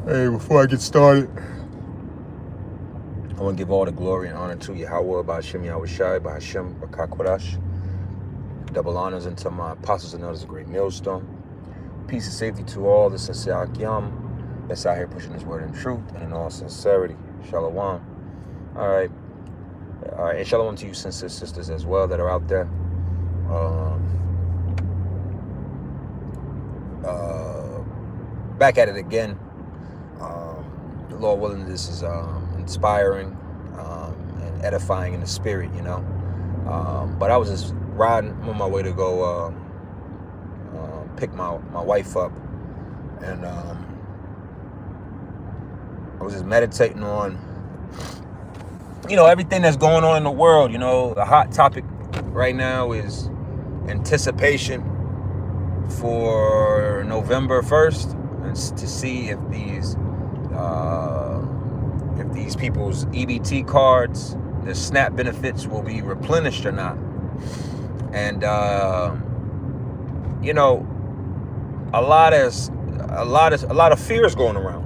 Hey, before I get started, I want to give all the glory and honor to Yahweh, Ba'ashem Yahushai, Ba'ashem Bakakwadash. Double honors unto my apostles and others, a great millstone. Peace and safety to all the sincere Akyam that's out here pushing this word in truth and in all sincerity. Shalom. All right. And shalom to you sincere sisters as well that are out there. Back at it again. The Lord willing, this is inspiring and edifying in the spirit, you know. But I was just riding on my way to go pick my wife up, and I was just meditating on, you know, everything that's going on in the world. You know, the hot topic right now is anticipation for November 1st, and to see if these people's EBT cards, the SNAP benefits, will be replenished or not. And you know, a lot of fears going around.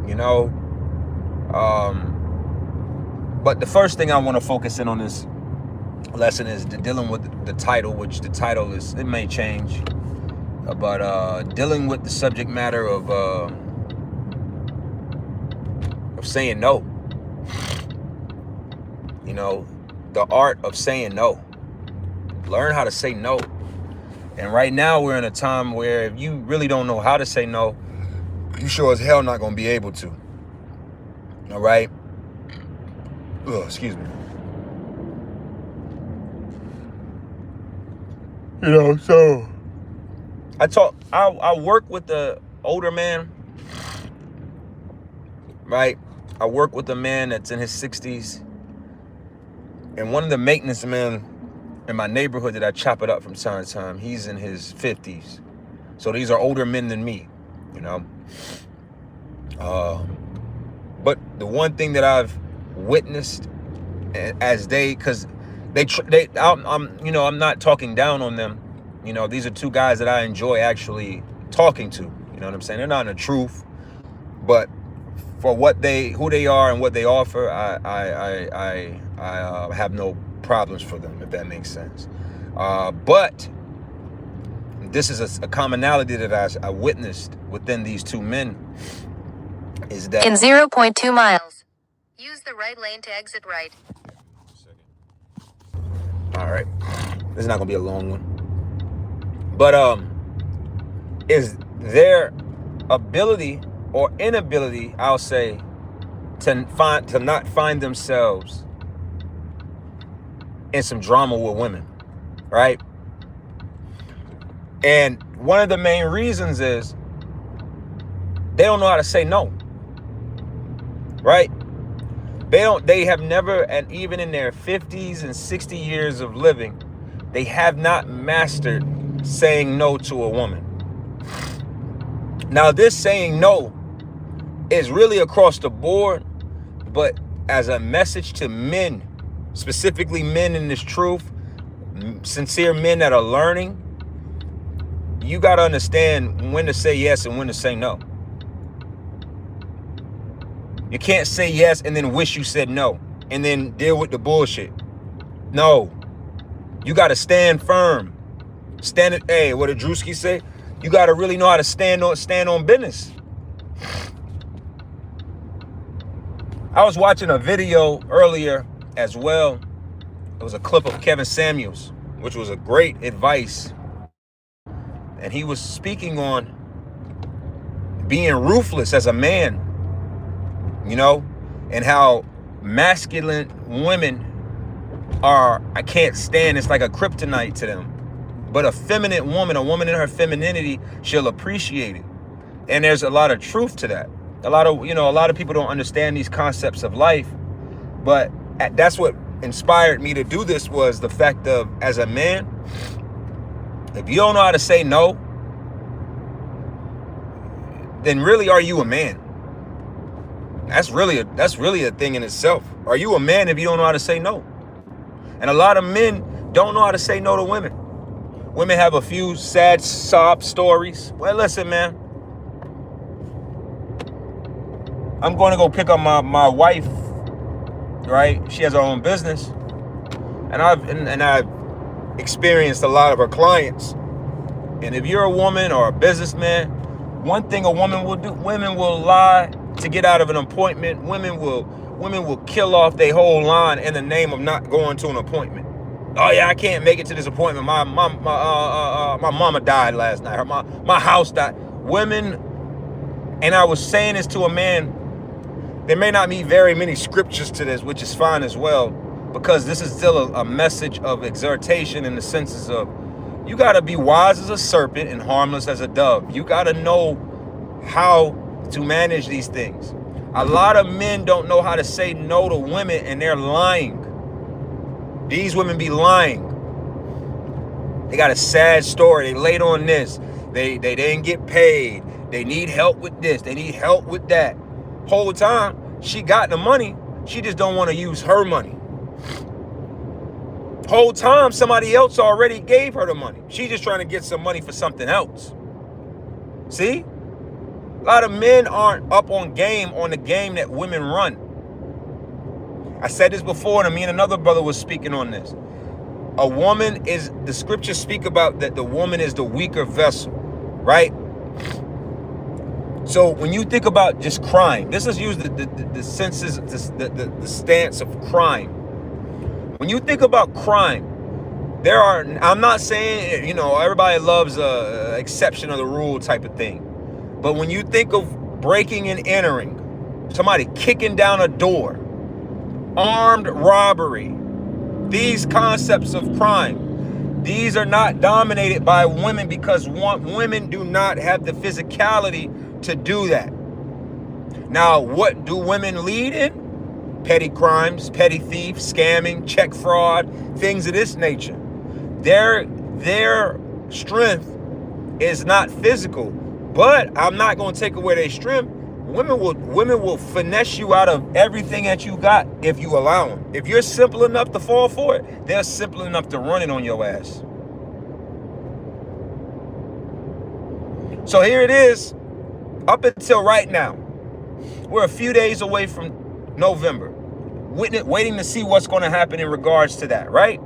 You know, but the first thing I want to focus in on this lesson is dealing with the title, which the title is, it may change, but dealing with the subject matter of saying no. You know, the art of saying no. Learn how to say no. And right now we're in a time where if you really don't know how to say no, you sure as hell not going to be able to. All right? Ugh, excuse me. You know, so I work with the older man, right? I work with a man that's in his 60s. And one of the maintenance men in my neighborhood that I chop it up from time to time, he's in his 50s. So these are older men than me, you know. But the one thing that I've witnessed as because I'm not talking down on them. You know, these are two guys that I enjoy actually talking to. You know what I'm saying? They're not in the truth, but for who they are and what they offer, I have no problems for them, if that makes sense. But this is a commonality that I witnessed within these two men, is that in 0.2 miles, use the right lane to exit right. All right, this is not gonna be a long one, but is their ability or inability, I'll say, to not find themselves in some drama with women, right? And one of the main reasons is they don't know how to say no, right? They have never, and even in their 50s and 60 years of living, they have not mastered saying no to a woman. Now, this saying no is really across the board, but as a message to men, specifically men in this truth, sincere men that are learning, you got to understand when to say yes and when to say no. You can't say yes and then wish you said no and then deal with the bullshit. No, you got to stand firm. Hey, what did Drewski say? You got to really know how to stand on business. I was watching a video earlier as well. It was a clip of Kevin Samuels, which was a great advice. And he was speaking on being ruthless as a man, you know, and how masculine women are, I can't stand, it's like a kryptonite to them. But a feminine woman, a woman in her femininity, she'll appreciate it. And there's a lot of truth to that. A lot of people don't understand these concepts of life, but that's what inspired me to do this, was the fact of, as a man, if you don't know how to say no, then really, are you a man? That's really a thing in itself. Are you a man if you don't know how to say no? And a lot of men don't know how to say no to women. Women have a few sad sob stories. Well, listen, man. I'm going to go pick up my wife, right? She has her own business. And I've experienced a lot of her clients. And if you're a woman or a businessman, one thing a woman will do, women will lie to get out of an appointment. Women will kill off their whole line in the name of not going to an appointment. Oh yeah, I can't make it to this appointment. My mama died last night. My house died. Women, and I was saying this to a man, there may not be very many scriptures to this, which is fine as well, because this is still a message of exhortation in the senses of, you got to be wise as a serpent and harmless as a dove. You got to know how to manage these things. A lot of men don't know how to say no to women, and they're lying. These women be lying. They got a sad story. They late on this. They didn't get paid. They need help with this. They need help with that. Whole time, she got the money. She just don't want to use her money. Whole time, somebody else already gave her the money. She's just trying to get some money for something else. See? A lot of men aren't up on the game that women run. I said this before, and me and another brother was speaking on this. A woman is, the scriptures speak about that the woman is the weaker vessel, right? So when you think about just crime, this is used the senses, the stance of crime. When you think about crime, I'm not saying, everybody loves a exception of the rule type of thing. But when you think of breaking and entering, somebody kicking down a door, armed robbery, these concepts of crime, these are not dominated by women because women do not have the physicality to do that. Now, what do women lead in? Petty crimes, petty thieves, scamming, check fraud, things of this nature. Their strength is not physical, but I'm not going to take away their strength. Women will finesse you out of everything that you got if you allow them. If you're simple enough to fall for it, they're simple enough to run it on your ass. So here it is. Up until right now, we're a few days away from November, waiting to see what's going to happen in regards to that, right?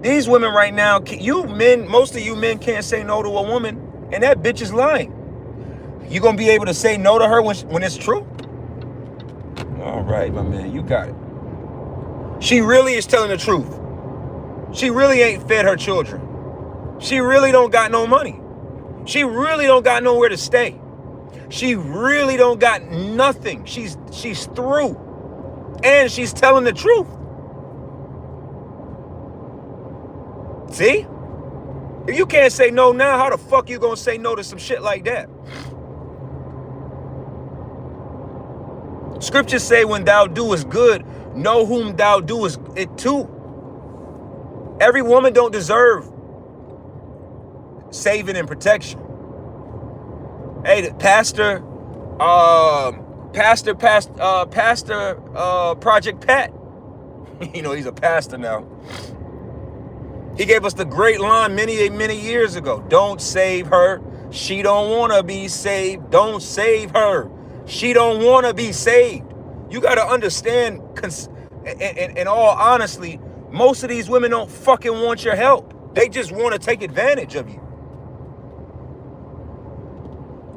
These women right now, most of you men can't say no to a woman, and that bitch is lying. You going to be able to say no to her when it's true? All right, my man, you got it. She really is telling the truth. She really ain't fed her children. She really don't got no money. She really don't got nowhere to stay. She really don't got nothing. She's through. And she's telling the truth. See? If you can't say no now, how the fuck you gonna say no to some shit like that? Scriptures say when thou doest good, know whom thou doest it to. Every woman don't deserve saving and protection. Hey, the pastor, Project Pat, he's a pastor now. He gave us the great line many years ago. Don't save her. She don't want to be saved. Don't save her. She don't want to be saved. You got to understand, in all honesty, most of these women don't fucking want your help. They just want to take advantage of you.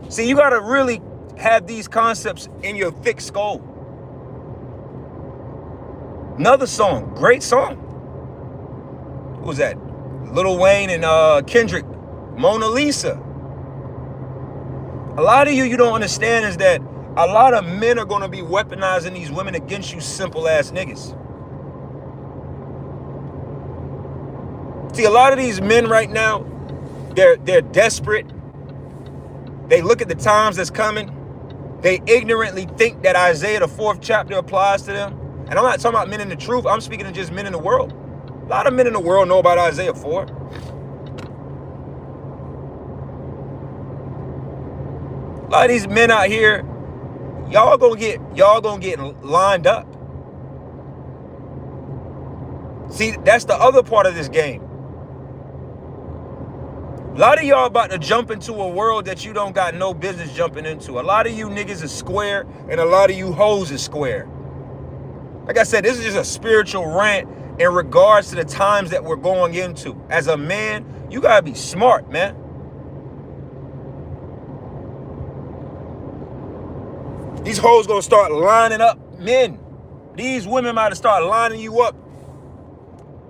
See, you got to really have these concepts in your thick skull. Another song, great song. Who was that? Lil Wayne and Kendrick, Mona Lisa. A lot of you don't understand is that a lot of men are going to be weaponizing these women against you simple ass niggas. See, a lot of these men right now, they're desperate. They look at the times that's coming. They ignorantly think that Isaiah, the 4th chapter, applies to them. And I'm not talking about men in the truth. I'm speaking to just men in the world. A lot of men in the world know about Isaiah 4. A lot of these men out here, y'all gonna get lined up. See, that's the other part of this game. A lot of y'all about to jump into a world that you don't got no business jumping into. A lot of you niggas is square, and a lot of you hoes is square. Like I said, this is just a spiritual rant in regards to the times that we're going into. As a man, you gotta be smart, man. These hoes gonna start lining up men. These women might start lining you up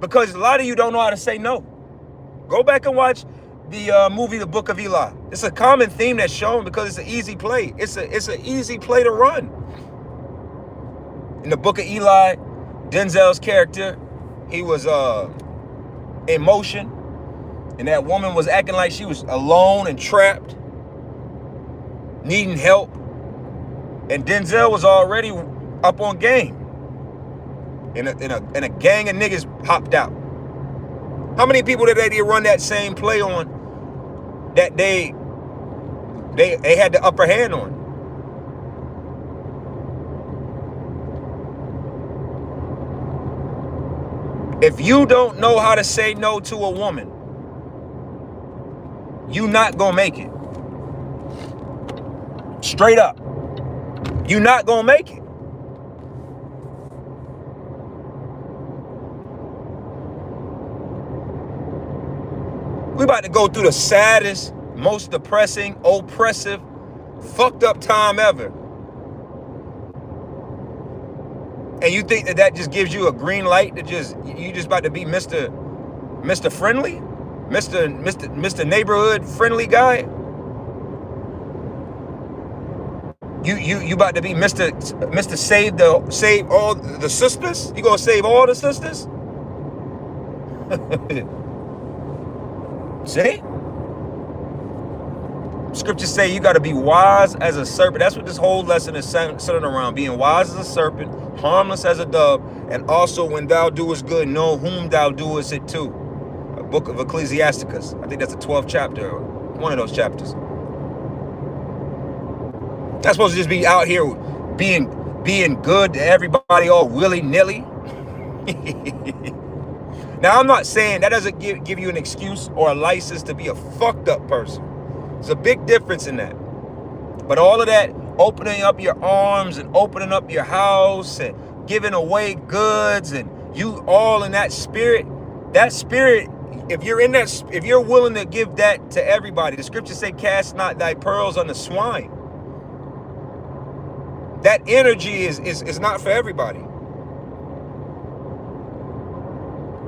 because a lot of you don't know how to say no. Go back and watch the movie The Book of Eli. It's a common theme that's shown because it's an easy play. It's an easy play to run. In the Book of Eli, Denzel's character, he was in motion, and that woman was acting like she was alone and trapped, needing help, and Denzel was already up on game, and a gang of niggas hopped out. How many people did they run that same play on that they had the upper hand on? If you don't know how to say no to a woman, you not gonna make it. Straight up. You not gonna make it. We about to go through the saddest, most depressing, oppressive, fucked up time ever. And you think that just gives you a green light to you just about to be Mr. Friendly? Mr. Neighborhood friendly guy? You about to be Mr. Save all the sisters? You gonna save all the sisters? See? Scriptures say you got to be wise as a serpent. That's what this whole lesson is centered around. Being wise as a serpent, harmless as a dove, and also when thou doest good, know whom thou doest it to. A book of Ecclesiasticus. I think that's the 12th chapter, or one of those chapters. Not supposed to just be out here being good to everybody all willy-nilly. Now, I'm not saying that doesn't give you an excuse or a license to be a fucked up person. There's a big difference in that. But all of that, opening up your arms and opening up your house and giving away goods, and you all in that spirit, if you're willing to give that to everybody, the scriptures say, cast not thy pearls on the swine. That energy is not for everybody.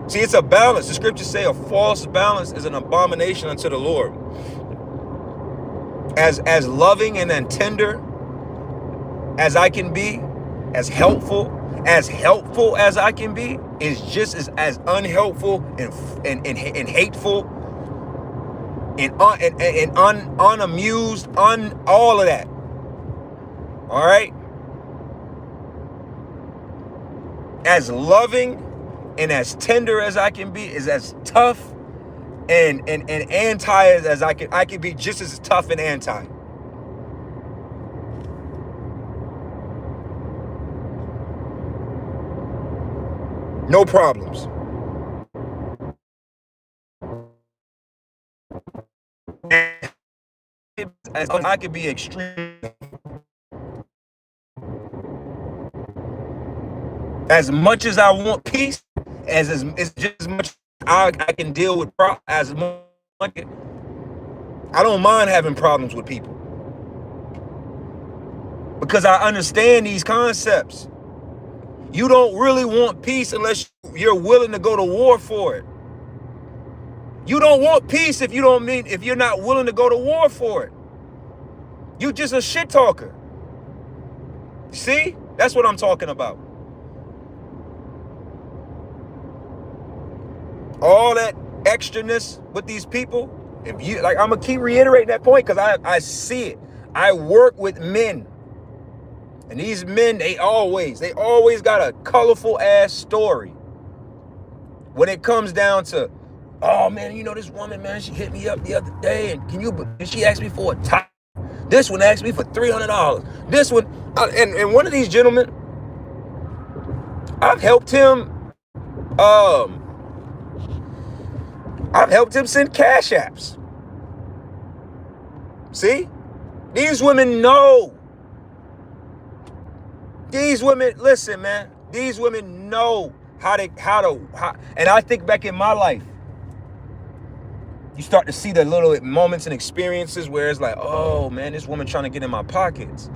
See, it's a balance. The scriptures say a false balance is an abomination unto the Lord. As loving and tender as I can be, as helpful as I can be, is just as unhelpful and hateful and unamused, all of that. All right? As loving and as tender as I can be, is as tough and anti as I can be, just as tough and anti. No problems. As I can be extreme. As much as I want peace, it's just as much I can deal with as much. I don't mind having problems with people because I understand these concepts. You don't really want peace unless you're willing to go to war for it. You don't want peace if you're not willing to go to war for it. You just a shit talker. See? That's what I'm talking about. All that extraness with these people, I'm gonna keep reiterating that point because I see it. I work with men, and these men, they always got a colorful ass story. When it comes down to, oh man, this woman, man, she hit me up the other day, and she asked me for a tie. This one asked me for $300. This one, and one of these gentlemen, I've helped him send cash apps. See? These women know. These women, listen, man. These women know how, and I think back in my life, you start to see the little moments and experiences where it's like, oh man, this woman trying to get in my pockets.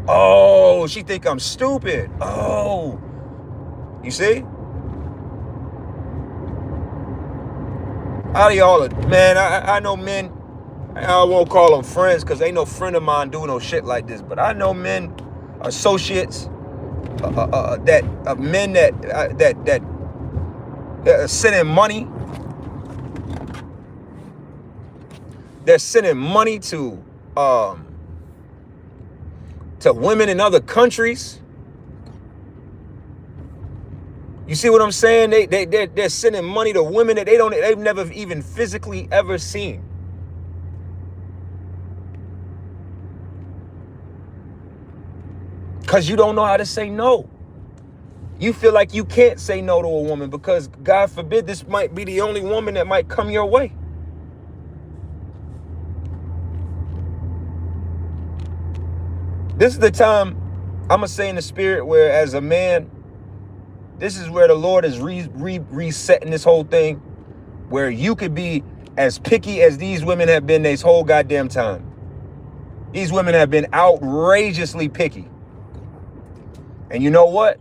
Oh, she think I'm stupid. Oh, you see? How do y'all, man, I know men, I won't call them friends because ain't no friend of mine doing no shit like this, but I know men, associates, men that are sending money. They're sending money to women in other countries. You see what I'm saying? They're sending money to women that they've never even physically ever seen. Because you don't know how to say no. You feel like you can't say no to a woman because, God forbid, this might be the only woman that might come your way. This is the time, I'm going to say in the spirit, where as a man, this is where the Lord is resetting this whole thing, where you could be as picky as these women have been this whole goddamn time. These women have been outrageously picky. And you know what?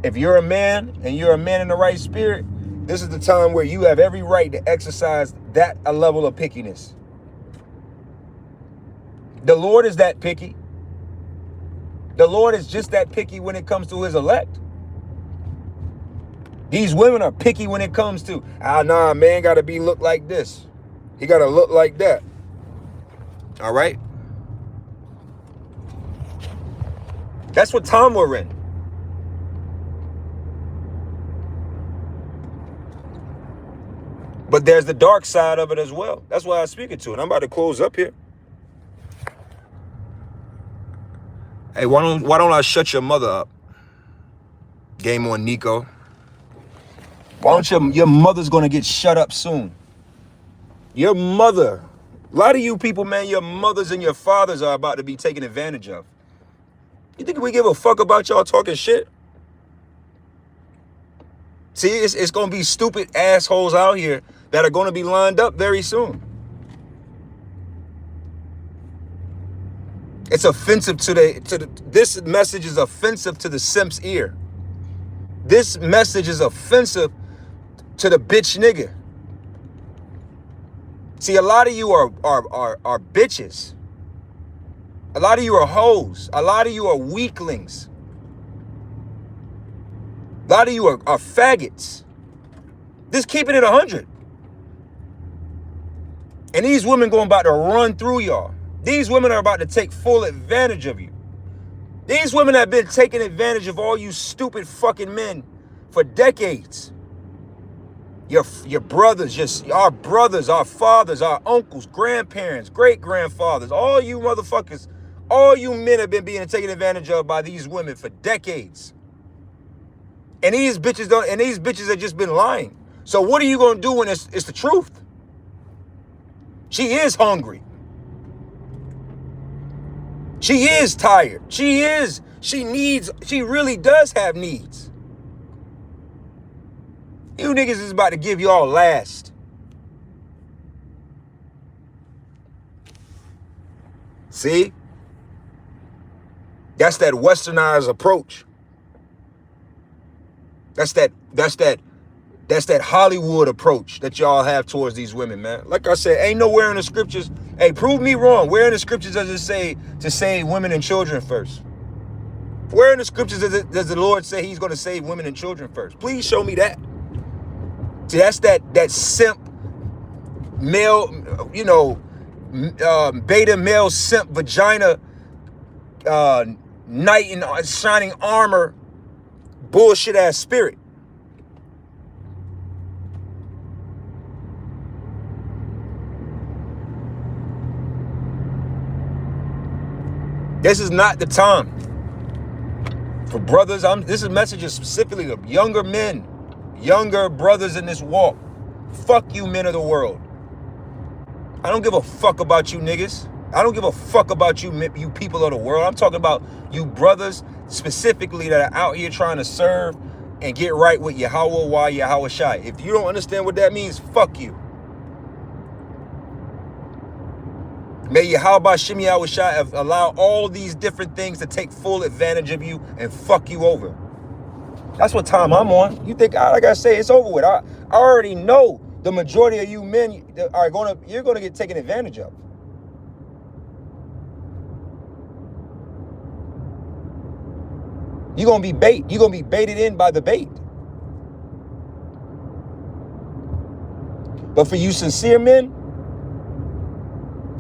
If you're a man and you're a man in the right spirit, this is the time where you have every right to exercise that a level of pickiness. The Lord is that picky. The Lord is just that picky when it comes to his elect. These women are picky when it comes to, nah, man got to look like this. He got to look like that. All right? That's what time we're in. But there's the dark side of it as well. That's why I'm speaking to it. I'm about to close up here. Hey, why don't I shut your mother up? Game on, Nico. Why don't your mother's gonna get shut up soon? Your mother. A lot of you people, man, your mothers and your fathers are about to be taken advantage of. You think we give a fuck about y'all talking shit? See, it's gonna be stupid assholes out here that are gonna be lined up very soon. It's offensive this message is offensive to the simp's ear. This message is offensive to the bitch nigga. See, a lot of you are bitches. A lot of you are hoes. A lot of you are weaklings. A lot of you are faggots. Just keeping it 100. And these women about to run through y'all. These women are about to take full advantage of you. These women have been taking advantage of all you stupid fucking men for decades. Your brothers, our brothers, our fathers, our uncles, grandparents, great-grandfathers, all you motherfuckers, all you men have been being taken advantage of by these women for decades. And these bitches have just been lying. So what are you going to do when it's the truth? She is hungry. She is tired. She really does have needs. You niggas is about to give y'all last. See? That's that westernized approach. That's that Hollywood approach that y'all have towards these women, man. Like I said, ain't nowhere in the scriptures. Hey, prove me wrong. Where in the scriptures does it say to save women and children first? Where in the scriptures does the Lord say he's going to save women and children first? Please show me that. See, that's that simp male, beta male simp vagina, knight in shining armor, bullshit ass spirit. This is not the time for brothers. This is messages specifically of younger men, younger brothers in this walk. Fuck you, men of the world. I don't give a fuck about you niggas. I don't give a fuck about you people of the world. I'm talking about you brothers specifically that are out here trying to serve and get right with Yahweh Yahweh Shai. If you don't understand what that means, fuck you. May Yahweh Shem Yahweh Shai allow all these different things to take full advantage of you and fuck you over. That's what time I'm on. You think, like I say, it's over with. I already know the majority of you men you're gonna get taken advantage of. You're gonna be bait. You're gonna be baited in by the bait. But for you sincere men,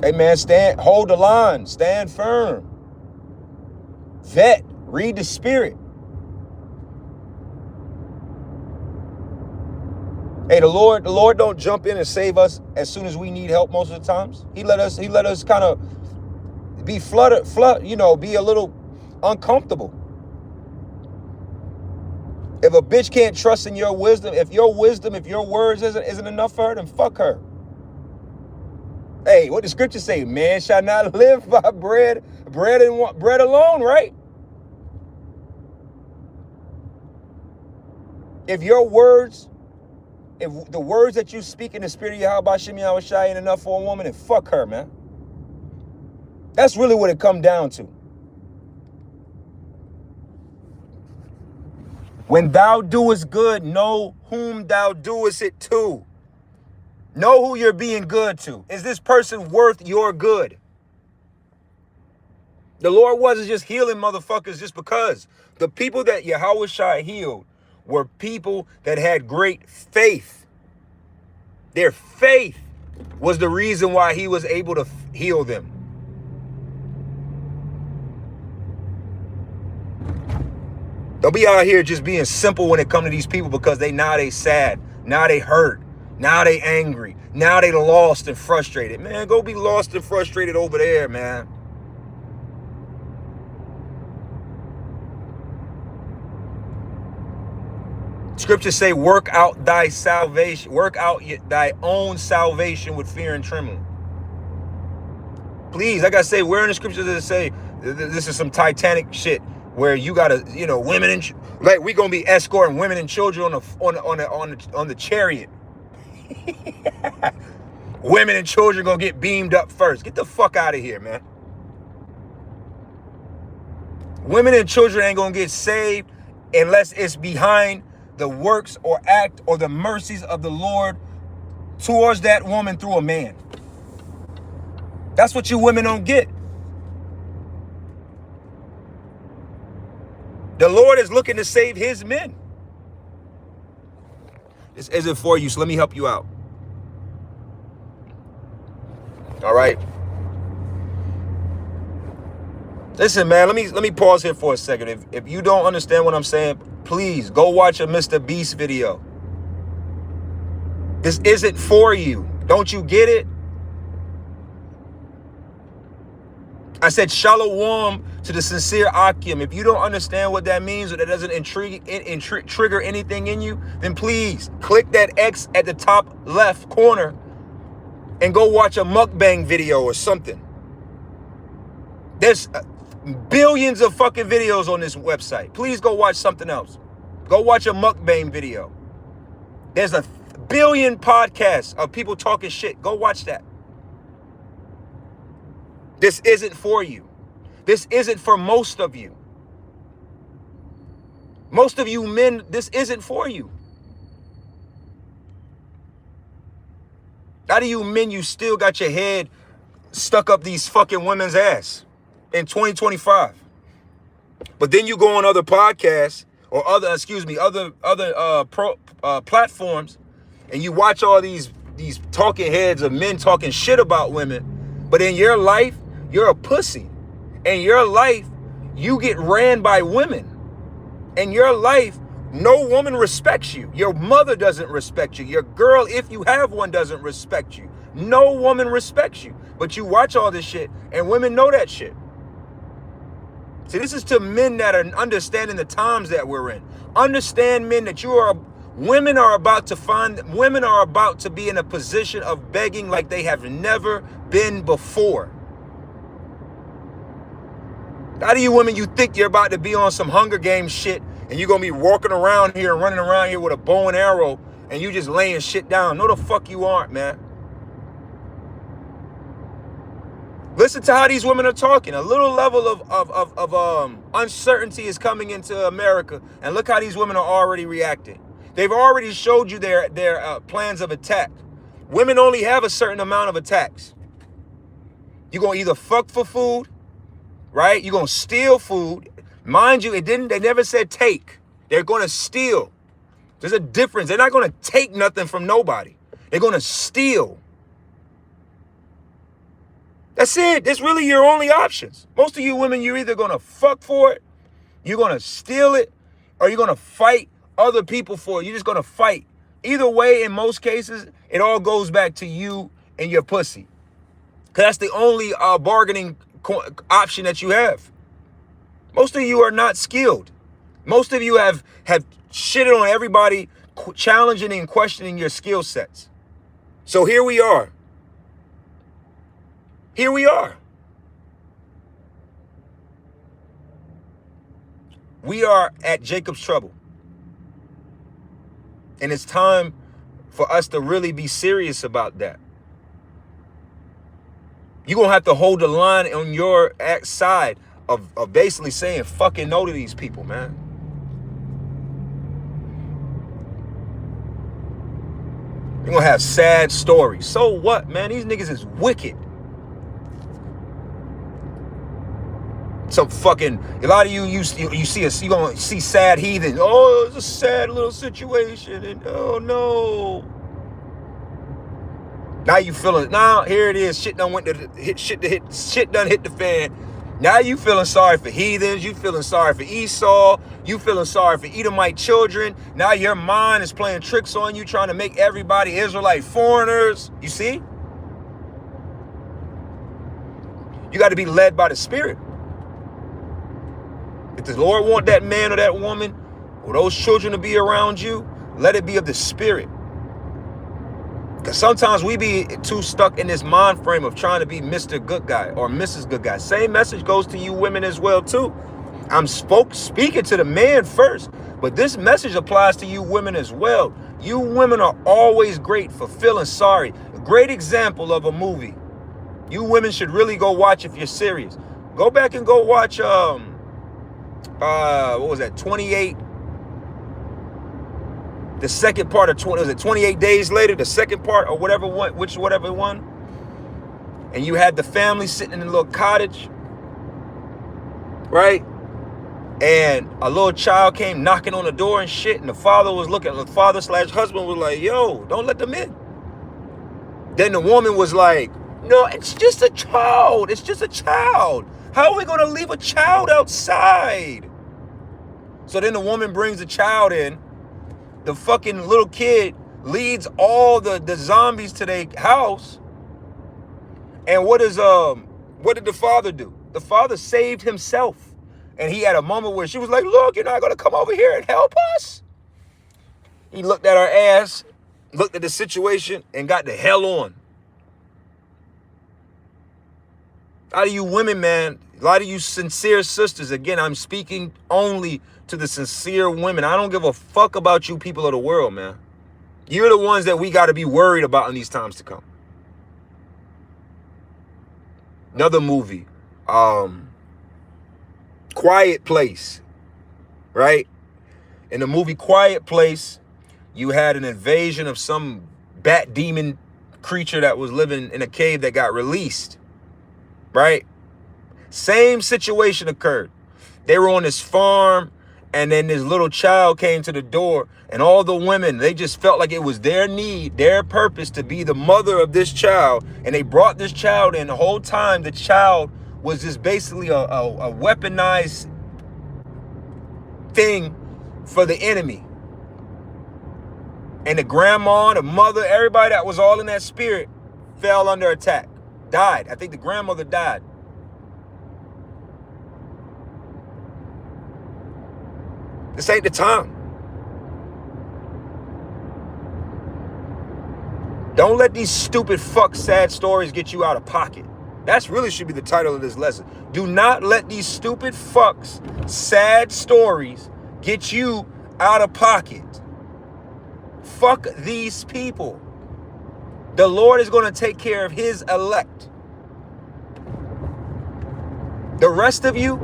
hey man, hold the line, stand firm, vet, read the spirit. Hey, the Lord don't jump in and save us as soon as we need help most of the times. He let us kind of be be a little uncomfortable. If a bitch can't trust in your wisdom, if your words isn't enough for her, then fuck her. Hey, what the scripture say? Man shall not live by bread alone, right? If the words that you speak in the spirit of Yahweh Shem Yahweh Shai ain't enough for a woman, then fuck her, man. That's really what it come down to. When thou doest good, know whom thou doest it to. Know who you're being good to. Is this person worth your good? The Lord wasn't just healing motherfuckers just because. The people that Yahweh Shai healed were people that had great faith. Their faith was the reason why he was able to heal them. Don't be out here just being simple when it comes to these people because now they sad, now they hurt, now they angry, now they lost and frustrated. Man, go be lost and frustrated over there, man. Scriptures say, work out thy salvation, work out thy own salvation with fear and trembling. Please, like I say, where in the scriptures does it say this is some Titanic shit where you gotta, women and like we gonna be escorting women and children on the chariot. Women and children gonna get beamed up first. Get the fuck out of here, man. Women and children ain't gonna get saved unless it's behind the works or act or the mercies of the Lord towards that woman through a man. That's what you women don't get. The Lord is looking to save his men. This isn't for you, so let me help you out. All right. Listen, man, let me pause here for a second. If you don't understand what I'm saying, please go watch a Mr. Beast video. This isn't for you. Don't you get it? I said shalom to the sincere Akim. If you don't understand what that means or that doesn't trigger anything in you, then please click that X at the top left corner and go watch a mukbang video or something. There's billions of fucking videos on this website. Please go watch something else. Go watch a mukbang video. There's a billion podcasts of people talking shit. Go watch that. This isn't for you. This isn't for most of you. Most of you men, this isn't for you. Out of you men, you still got your head stuck up these fucking women's ass in 2025. But then you go on other podcasts or other platforms and you watch all these talking heads of men talking shit about women. But in your life, you're a pussy. In your life, you get ran by women. In your life, no woman respects you. Your mother doesn't respect you. Your girl, if you have one, doesn't respect you. No woman respects you. But you watch all this shit, and women know that shit. See, this is to men that are understanding the times that we're in. Understand, men, that women are about to be in a position of begging like they have never been before. A lot of you women, you think you're about to be on some Hunger Games shit and you're going to be walking around here and running around here with a bow and arrow and you just laying shit down. No, the fuck you aren't, man. Listen to how these women are talking. A little level of uncertainty is coming into America, and look how these women are already reacting. They've already showed you their plans of attack. Women only have a certain amount of attacks. You're going to either fuck for food, right? You're going to steal food. Mind you, they never said take. They're going to steal. There's a difference. They're not going to take nothing from nobody. They're going to steal. That's it. That's really your only options. Most of you women, you're either going to fuck for it, you're going to steal it, or you're going to fight other people for it. You're just going to fight. Either way, in most cases, it all goes back to you and your pussy. Because that's the only bargaining option that you have. Most of you are not skilled. Most of you have shitted on everybody, challenging and questioning your skill sets. So here we are. Here we are. We are at Jacob's trouble. And it's time for us to really be serious about that. You're going to have to hold the line on your side of basically saying fucking no to these people, man. You're going to have sad stories. So what, man? These niggas is wicked. Some fucking, a lot of you see us, you gonna see sad heathen. Oh, it's a sad little situation, and oh no. Now you feeling, now here it is, shit done hit the fan. Now you feeling sorry for heathens, you feeling sorry for Esau, you feeling sorry for Edomite children. Now your mind is playing tricks on you, trying to make everybody Israelite foreigners. You see? You got to be led by the Spirit. If the Lord want that man or that woman or those children to be around you, let it be of the Spirit. Because sometimes we be too stuck in this mind frame of trying to be Mr. Good Guy or Mrs. Good Guy. Same message goes to you women as well too. I'm speaking to the man first, but this message applies to you women as well. You women are always great for feeling sorry. A great example of a movie. You women should really go watch if you're serious. Go back and go watch what was that, 28, the second part of 20, was it 28 days later, the second part, or whatever one, and you had the family sitting in a little cottage, right, and a little child came knocking on the door and shit, and the father / husband was like, yo, don't let them in. Then the woman was like, no, it's just a child, how are we going to leave a child outside? So then the woman brings the child in. The fucking little kid leads all the zombies to their house. And what did the father do? The father saved himself. And he had a moment where she was like, look, you're not going to come over here and help us? He looked at her ass, looked at the situation, and got the hell on. A lot of you women, man, a lot of you sincere sisters, again, I'm speaking only to the sincere women. I don't give a fuck about you people of the world, man. You're the ones that we got to be worried about in these times to come. Another movie, Quiet Place, right? In the movie Quiet Place, you had an invasion of some bat demon creature that was living in a cave that got released. Right? Same situation occurred. They were on this farm, and then this little child came to the door, and all the women, they just felt like it was their need, their purpose to be the mother of this child, and they brought this child in. The whole time the child was just basically a weaponized thing for the enemy. And the grandma, the mother, everybody that was all in that spirit fell under attack. Died. I think the grandmother died. This ain't the time. Don't let these stupid sad stories get you out of pocket. That's really should be the title of this lesson. Do not let these stupid fucks, sad stories get you out of pocket. Fuck these people. The Lord is going to take care of his elect. The rest of you,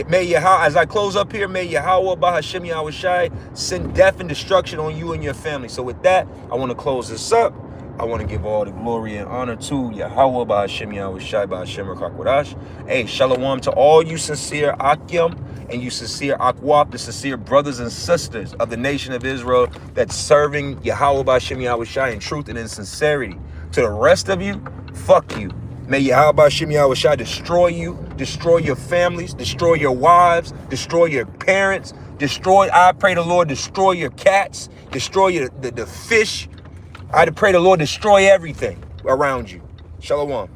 may Yahweh, as I close up here, may Yahweh Bahashem Yahushai send death and destruction on you and your family. So with that, I want to close this up. I want to give all the glory and honor to Yahweh Bahashem Yahushai Bahashem Rakakwadash. Hey, shalom to all you sincere Akim and you sincere Akwap, the sincere brothers and sisters of the nation of Israel that's serving Yahweh Bahashem Yahushai in truth and in sincerity. To the rest of you, fuck you. May Yahweh Bahashem Yahushai destroy you, destroy your families, destroy your wives, destroy your parents, destroy, I pray the Lord, destroy your cats, destroy the fish. I pray the Lord destroy everything around you. Shalom.